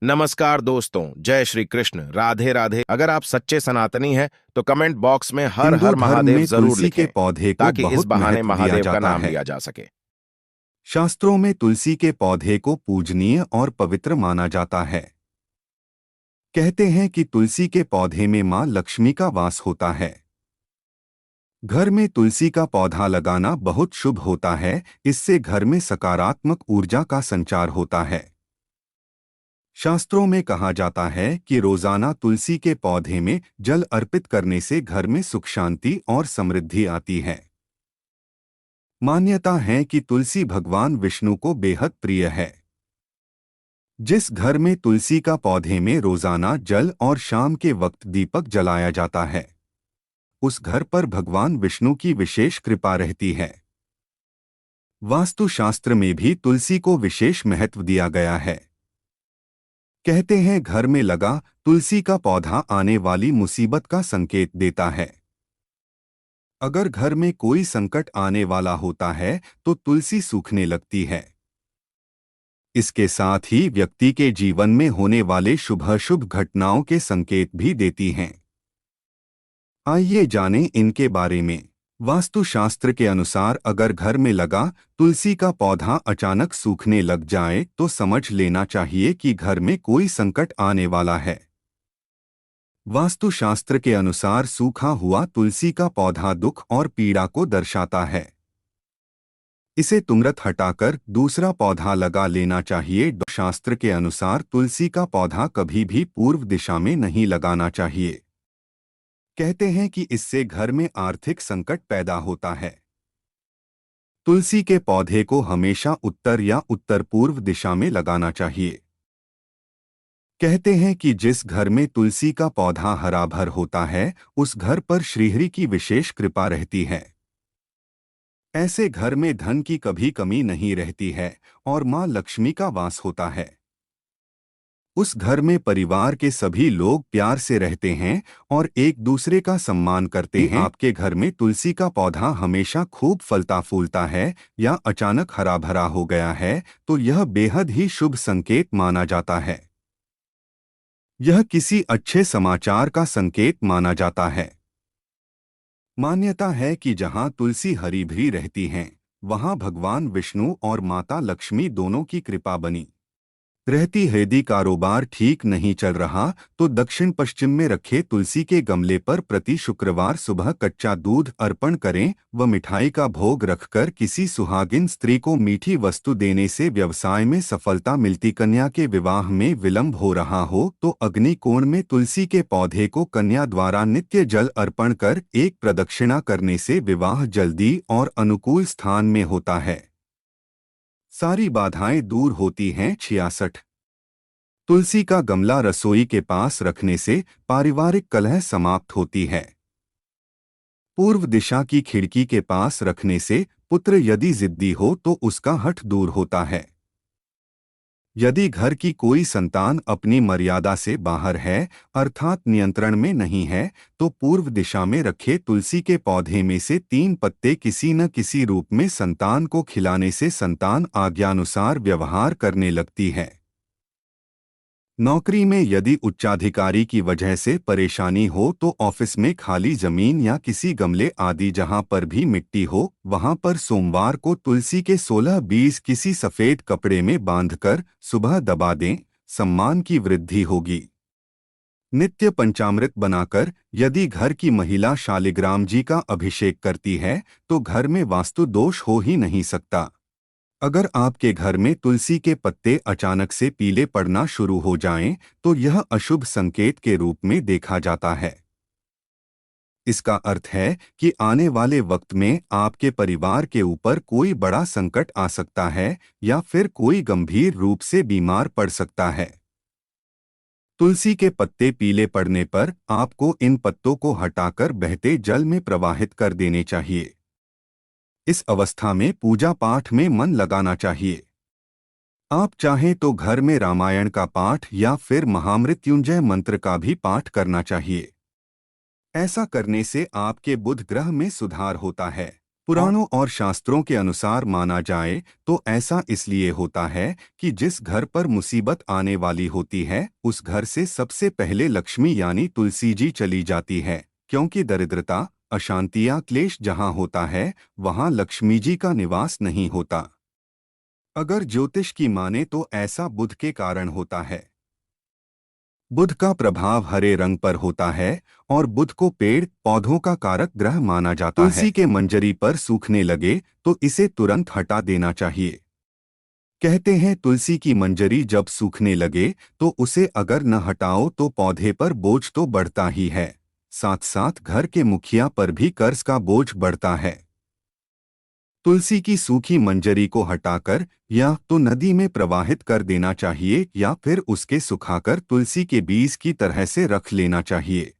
नमस्कार दोस्तों, जय श्री कृष्ण, राधे राधे। अगर आप सच्चे सनातनी हैं तो कमेंट बॉक्स में हर हिंदू हर धर्म महादेव में जरूर तुलसी के लिखें पौधे को ताकि इस बहुत बहाने महत्व दिया महादेव का जाता नाम है। लिया जा सके। शास्त्रों में तुलसी के पौधे को पूजनीय और पवित्र माना जाता है। कहते हैं कि तुलसी के पौधे में मां लक्ष्मी का वास होता है। घर में तुलसी का पौधा लगाना बहुत शुभ होता है। इससे घर में सकारात्मक ऊर्जा का संचार होता है। शास्त्रों में कहा जाता है कि रोजाना तुलसी के पौधे में जल अर्पित करने से घर में सुख शांति और समृद्धि आती है। मान्यता है कि तुलसी भगवान विष्णु को बेहद प्रिय है। जिस घर में तुलसी का पौधे में रोजाना जल और शाम के वक्त दीपक जलाया जाता है, उस घर पर भगवान विष्णु की विशेष कृपा रहती है। वास्तुशास्त्र में भी तुलसी को विशेष महत्व दिया गया है। कहते हैं घर में लगा तुलसी का पौधा आने वाली मुसीबत का संकेत देता है। अगर घर में कोई संकट आने वाला होता है तो तुलसी सूखने लगती है। इसके साथ ही व्यक्ति के जीवन में होने वाले शुभ घटनाओं के संकेत भी देती हैं। आइए जानें इनके बारे में। वास्तुशास्त्र के अनुसार अगर घर में लगा तुलसी का पौधा अचानक सूखने लग जाए तो समझ लेना चाहिए कि घर में कोई संकट आने वाला है। वास्तुशास्त्र के अनुसार सूखा हुआ तुलसी का पौधा दुख और पीड़ा को दर्शाता है। इसे तुरंत हटाकर दूसरा पौधा लगा लेना चाहिए। शास्त्र के अनुसार तुलसी का पौधा कभी भी पूर्व दिशा में नहीं लगाना चाहिए। कहते हैं कि इससे घर में आर्थिक संकट पैदा होता है। तुलसी के पौधे को हमेशा उत्तर या उत्तर पूर्व दिशा में लगाना चाहिए। कहते हैं कि जिस घर में तुलसी का पौधा हरा भर होता है, उस घर पर श्रीहरि की विशेष कृपा रहती है। ऐसे घर में धन की कभी कमी नहीं रहती है और मां लक्ष्मी का वास होता है। उस घर में परिवार के सभी लोग प्यार से रहते हैं और एक दूसरे का सम्मान करते हैं। आपके घर में तुलसी का पौधा हमेशा खूब फलता फूलता है या अचानक हरा भरा हो गया है तो यह बेहद ही शुभ संकेत माना जाता है। यह किसी अच्छे समाचार का संकेत माना जाता है। मान्यता है कि जहां तुलसी हरी भरी रहती हैं, वहां भगवान विष्णु और माता लक्ष्मी दोनों की कृपा बनी रहती है। यदि कारोबार ठीक नहीं चल रहा तो दक्षिण पश्चिम में रखे तुलसी के गमले पर प्रति शुक्रवार सुबह कच्चा दूध अर्पण करें व मिठाई का भोग रखकर किसी सुहागिन स्त्री को मीठी वस्तु देने से व्यवसाय में सफलता मिलती। कन्या के विवाह में विलंब हो रहा हो तो अग्नि कोण में तुलसी के पौधे को कन्या द्वारा नित्य जल अर्पण कर एक प्रदक्षिणा करने से विवाह जल्दी और अनुकूल स्थान में होता है। सारी बाधाएं दूर होती हैं। 66। तुलसी का गमला रसोई के पास रखने से पारिवारिक कलह समाप्त होती है। पूर्व दिशा की खिड़की के पास रखने से पुत्र यदि जिद्दी हो तो उसका हठ दूर होता है। यदि घर की कोई संतान अपनी मर्यादा से बाहर है अर्थात नियंत्रण में नहीं है तो पूर्व दिशा में रखे तुलसी के पौधे में से 3 पत्ते किसी न किसी रूप में संतान को खिलाने से संतान आज्ञानुसार व्यवहार करने लगती है। नौकरी में यदि उच्चाधिकारी की वजह से परेशानी हो तो ऑफिस में खाली जमीन या किसी गमले आदि जहां पर भी मिट्टी हो वहां पर सोमवार को तुलसी के 16 बीज किसी सफेद कपड़े में बांधकर सुबह दबा दें, सम्मान की वृद्धि होगी। नित्य पंचामृत बनाकर यदि घर की महिला शालिग्राम जी का अभिषेक करती है तो घर में वास्तु दोष हो ही नहीं सकता। अगर आपके घर में तुलसी के पत्ते अचानक से पीले पड़ना शुरू हो जाएं, तो यह अशुभ संकेत के रूप में देखा जाता है। इसका अर्थ है कि आने वाले वक्त में आपके परिवार के ऊपर कोई बड़ा संकट आ सकता है या फिर कोई गंभीर रूप से बीमार पड़ सकता है। तुलसी के पत्ते पीले पड़ने पर आपको इन पत्तों को हटाकर बहते जल में प्रवाहित कर देने चाहिए। इस अवस्था में पूजा पाठ में मन लगाना चाहिए। आप चाहें तो घर में रामायण का पाठ या फिर महामृत्युंजय मंत्र का भी पाठ करना चाहिए। ऐसा करने से आपके बुध ग्रह में सुधार होता है। पुराणों और शास्त्रों के अनुसार माना जाए तो ऐसा इसलिए होता है कि जिस घर पर मुसीबत आने वाली होती है उस घर से सबसे पहले लक्ष्मी यानी तुलसी जी चली जाती है, क्योंकि दरिद्रता, अशांतियां, क्लेश जहां होता है वहां लक्ष्मी जी का निवास नहीं होता। अगर ज्योतिष की माने तो ऐसा बुध के कारण होता है। बुध का प्रभाव हरे रंग पर होता है और बुध को पेड़ पौधों का कारक ग्रह माना जाता है। तुलसी के मंजरी पर सूखने लगे तो इसे तुरंत हटा देना चाहिए। कहते हैं तुलसी की मंजरी जब सूखने लगे तो उसे अगर न हटाओ तो पौधे पर बोझ तो बढ़ता ही है, साथ साथ घर के मुखिया पर भी कर्ज का बोझ बढ़ता है। तुलसी की सूखी मंजरी को हटाकर या तो नदी में प्रवाहित कर देना चाहिए या फिर उसके सुखाकर तुलसी के बीज की तरह से रख लेना चाहिए।